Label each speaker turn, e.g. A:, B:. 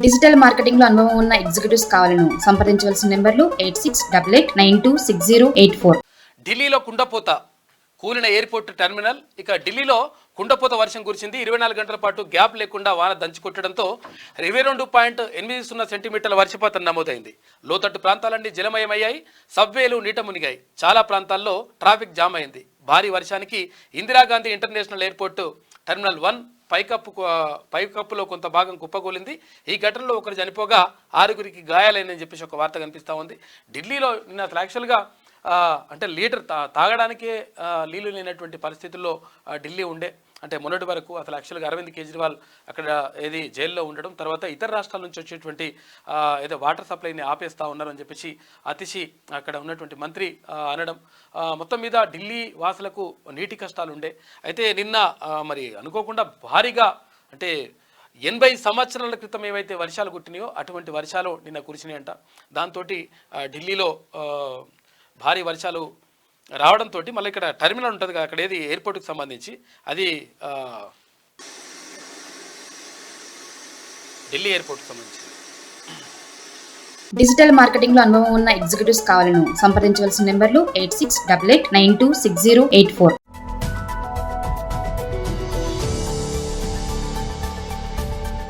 A: Digital marketing లో అనుభవం ఉన్న ఎగ్జిక్యూటివ్స్ కావాలను సంప్రదించవలసిన నెంబర్లు 8688926084.
B: ఢిల్లీలో కుండపోత కూలిన ఎయిర్పోర్ట్ టెర్మినల్. ఇక ఢిల్లీలో కుండపోత వర్షం కురిసింది. 24 గంటల పాటు గ్యాప్ లేకుండా వాన దంచుకొట్టడంతో 22.80 సెంటీమీటర్ల వర్షపాతం నమోదైంది. లోతట్టు ప్రాంతాలన్నీ జలమయమయ్యాయి. సబ్వేలు నీట మునిగాయి. చాలా ప్రాంతాల్లో ట్రాఫిక్ జామ్ అయింది. భారీ వర్షానికి ఇందిరాగాంధీ ఇంటర్నేషనల్ ఎయిర్పోర్టు టెర్మినల్ 1 పైకప్పులో కొంత భాగం కుప్పకూలింది. ఈ ఘటనలో ఒకరు చనిపోగా 6గురికి గాయాలైందని చెప్పేసి ఒక వార్త కనిపిస్తూ ఉంది. ఢిల్లీలో నిన్న అసలు యాక్చువల్గా అంటే లీటర్ తాగడానికే నీళ్లు లేనటువంటి పరిస్థితుల్లో ఢిల్లీ ఉండే. అంటే మొన్నటి వరకు అసలు యాక్చువల్గా అరవింద్ కేజ్రీవాల్ అక్కడ జైల్లో ఉండడం, తర్వాత ఇతర రాష్ట్రాల నుంచి వచ్చేటువంటి ఏదో వాటర్ సప్లైని ఆపేస్తూ ఉన్నారని చెప్పేసి అతిశి అక్కడ ఉన్నటువంటి మంత్రి అనడం, మొత్తం మీద ఢిల్లీ వాసులకు నీటి కష్టాలు ఉండే. అయితే నిన్న మరి అనుకోకుండా భారీగా అంటే 80 సంవత్సరాల క్రితం ఏవైతే వర్షాలు కుట్టినాయో అటువంటి వర్షాలు నిన్న కురిసినాయంట. దాంతో ఢిల్లీలో భారీ వర్షాలు రావడంతో మళ్ళీ ఇక్కడ టెర్మినల్ ఉంటుంది కదా, అక్కడ ఏది ఎయిర్పోర్ట్కి సంబంధించి అది ఢిల్లీ ఎయిర్పోర్ట్కి సంబంధించి.
A: డిజిటల్ మార్కెటింగ్ లో అనుభవం ఉన్న ఎగ్జిక్యూటివ్స్ కావాలను సంప్రదించవలసిన నెంబర్లు 8688926084.